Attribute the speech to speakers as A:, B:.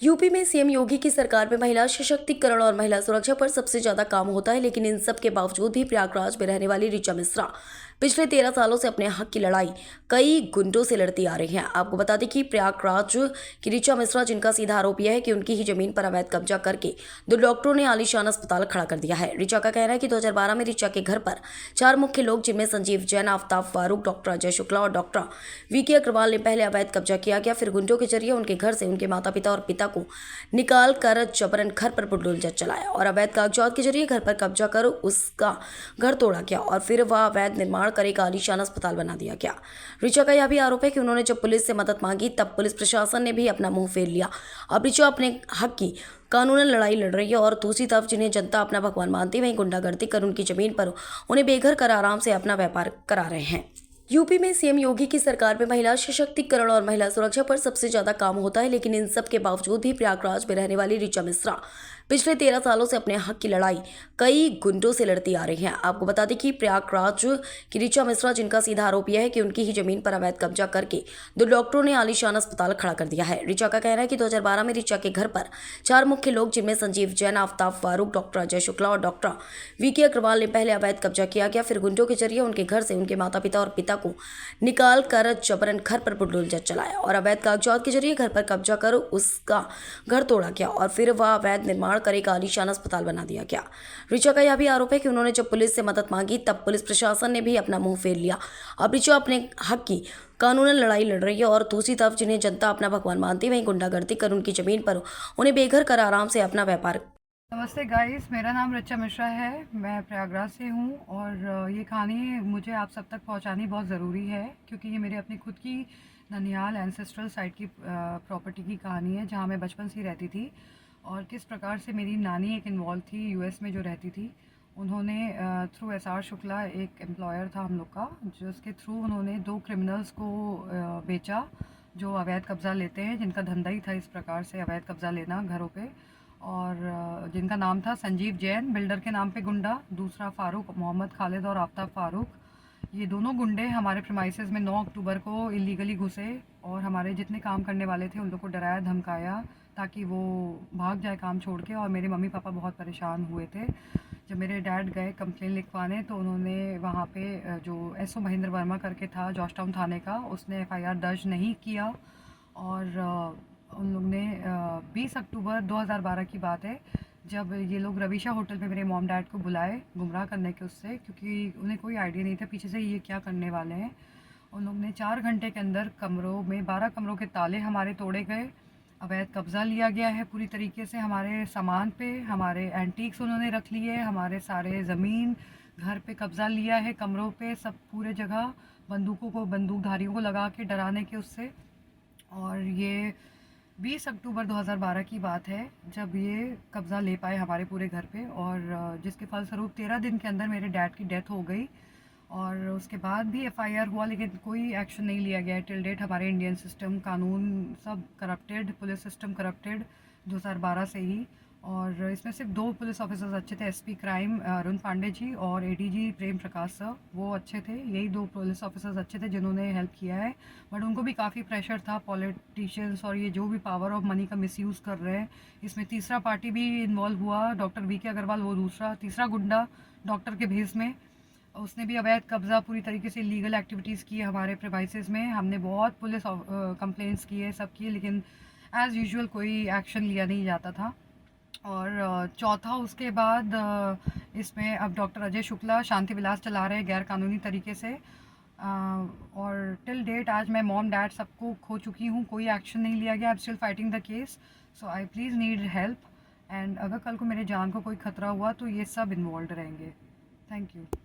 A: UP में CM योगी की सरकार में महिला सशक्तिकरण और महिला सुरक्षा पर सबसे ज्यादा काम होता है, लेकिन इन सब के बावजूद भी प्रयागराज में रहने वाली ऋचा मिश्रा पिछले 13 सालों से अपने हक की लड़ाई कई गुंडों से लड़ती आ रही हैं। आपको बता दें कि प्रयागराज की ऋचा मिश्रा, जिनका सीधा आरोप यह है कि उनकी ही जमीन पर अवैध कब्जा करके 2 डॉक्टरों ने आलीशान अस्पताल खड़ा कर दिया है। ऋचा का कहना है कि 2012 में ऋचा के घर पर 4 मुख्य लोग, जिनमें संजीव जैन, आफ्ताब फारूक, डॉक्टर अजय शुक्ला और डॉक्टर वीके अग्रवाल ने पहले अवैध कब्जा किया गया, फिर गुंडों के जरिए उनके घर से उनके माता पिता और पिता को निकाल कर जबरन घर पर बुलडोजर चलाया और अवैध कागजात के जरिए घर पर कब्जा कर उसका घर तोड़ा गया और फिर वह अवैध निर्माण कर एक आलीशान अस्पताल बना दिया गया। ऋचा का यह भी आरोप है कि उन्होंने जब पुलिस से मदद मांगी तब पुलिस प्रशासन ने भी अपना मुंह फेर लिया। अब ऋचा अपने हक की कानूनन लड़ाई लड़ रही है और दूसरी तरफ जिन्हें जनता अपना भगवान मानती है, वहीं गुंडागर्दी कर उनकी जमीन पर उन्हें बेघर कर आराम से अपना व्यापार करा रहे हैं। यूपी में सीएम योगी की सरकार में महिला सशक्तिकरण और महिला सुरक्षा पर सबसे ज्यादा काम होता है, लेकिन इन सब के बावजूद भी प्रयागराज में रहने वाली ऋचा मिश्रा पिछले 13 सालों से अपने हक की लड़ाई कई गुंडों से लड़ती आ रही हैं। आपको बता दें कि प्रयागराज की ऋचा मिश्रा, जिनका सीधा आरोप यह है कि उनकी ही जमीन पर अवैध कब्जा करके 2 डॉक्टरों ने आलीशान अस्पताल खड़ा कर दिया है। ऋचा का कहना है कि 2012 में ऋचा के घर पर 4 मुख्य लोग, जिनमें संजीव जैन, आफ्ताब फारूक, डॉक्टर अजय शुक्ला और डॉक्टर वीके अग्रवाल ने पहले अवैध कब्जा किया गया, फिर गुंडों के जरिए उनके घर से उनके माता पिता और पिता को निकाल कर जबरन घर पर बुलडोजर चलाया और अवैध कागजात के जरिए घर पर कब्जा कर उसका घर तोड़ा गया और फिर वह अवैध निर्माण कर एक आलीशान अस्पताल बना दिया गया। ऋचा का यह भी आरोप है कि उन्होंने जब पुलिस से मदद मांगी तब पुलिस प्रशासन ने भी अपना मुंह फेर लिया। अब ऋचा अपने हक की कानूनन लड़ाई लड़ रही है और दूसरी तरफ जिन्हें जनता अपना भगवान मानती है, वहीं गुंडागर्दी कर उनकी जमीन पर उन्हें बेघर कर आराम से अपना व्यापार।
B: नमस्ते गाइस, मेरा नाम ऋचा मिश्रा है। मैं प्रयागराज से हूँ और ये कहानी मुझे आप सब तक पहुँचानी बहुत ज़रूरी है, क्योंकि ये मेरे अपनी खुद की ननिहाल एंसेस्ट्रल साइट की प्रॉपर्टी की कहानी है, जहाँ मैं बचपन से ही रहती थी और किस प्रकार से मेरी नानी एक इन्वॉल्व थी यूएस में जो रहती थी। उन्होंने थ्रू एसआर शुक्ला, एक एम्प्लॉयर था हम लोग का, जिसके थ्रू उन्होंने 2 क्रिमिनल्स को बेचा जो अवैध कब्ज़ा लेते हैं, जिनका धंधा ही था इस प्रकार से अवैध कब्ज़ा लेना घरों पे। और जिनका नाम था संजीव जैन, बिल्डर के नाम पे गुंडा, दूसरा फारूक मोहम्मद खालिद और आफ्ताब फारूक। ये दोनों गुंडे हमारे प्रीमाइसेस में 9 अक्टूबर को इलीगली घुसे और हमारे जितने काम करने वाले थे उन लोग को डराया धमकाया ताकि वो भाग जाए काम छोड़ के। और मेरे मम्मी पापा बहुत परेशान हुए थे। जब मेरे डैड गए कंप्लेन लिखवाने तो उन्होंने वहाँ पे जो एसओ महेंद्र वर्मा करके था जॉर्ज टाउन थाने का, उसने एफआईआर दर्ज नहीं किया। और उन लोग ने 20 अक्टूबर 2012 की बात है, जब ये लोग रवीशा होटल पे मेरे मॉम डैड को बुलाए गुमराह करने के उससे, क्योंकि उन्हें कोई आइडिया नहीं था पीछे से ये क्या करने वाले हैं। उन लोग ने 4 घंटे के अंदर कमरों में 12 कमरों के ताले हमारे तोड़े गए, अवैध कब्ज़ा लिया गया है पूरी तरीके से हमारे सामान पे, हमारे एंटीक्स उन्होंने रख लिए, हमारे सारे ज़मीन घर पे कब्ज़ा लिया है, कमरों पे सब पूरे जगह बंदूकों को, बंदूकधारियों को लगा के डराने के उससे। और ये 20 अक्टूबर 2012 की बात है जब ये कब्ज़ा ले पाए हमारे पूरे घर पे, और जिसके फलस्वरूप 13 दिन के अंदर मेरे डैड की डेथ हो गई। और उसके बाद भी एफआईआर हुआ लेकिन कोई एक्शन नहीं लिया गया टिल डेट। हमारे इंडियन सिस्टम, कानून सब करप्टेड, पुलिस सिस्टम करप्टेड 2012 से ही। और इसमें सिर्फ 2 पुलिस ऑफिसर्स अच्छे थे, एसपी क्राइम अरुण पांडे जी और एडीजी प्रेम प्रकाश सर, वो अच्छे थे। यही 2 पुलिस ऑफिसर्स अच्छे थे जिन्होंने हेल्प किया है। बट उनको भी काफ़ी प्रेशर था पॉलिटिशियंस और ये जो भी पावर ऑफ मनी का मिसयूज़ कर रहे हैं। इसमें तीसरा पार्टी भी इन्वॉल्व हुआ, डॉक्टर वीके अग्रवाल, वो तीसरा गुंडा डॉक्टर के भेस में, उसने भी अवैध कब्ज़ा पूरी तरीके से लीगल एक्टिविटीज़ की हमारे प्रिमाइसेस में। हमने बहुत पुलिस कंप्लेंट्स किए, सब किए, लेकिन एज़ यूजुअल कोई एक्शन लिया नहीं जाता था। और चौथा उसके बाद इसमें अब डॉक्टर अजय शुक्ला शांति विलास चला रहे हैं गैर कानूनी तरीके से। और टिल डेट आज मैं मॉम डैड सबको खो चुकी हूँ, कोई एक्शन नहीं लिया गया। I am still fighting the case, so I please need help. And अगर कल को मेरे जान को कोई खतरा हुआ तो ये सब इन्वॉल्व रहेंगे। Thank you.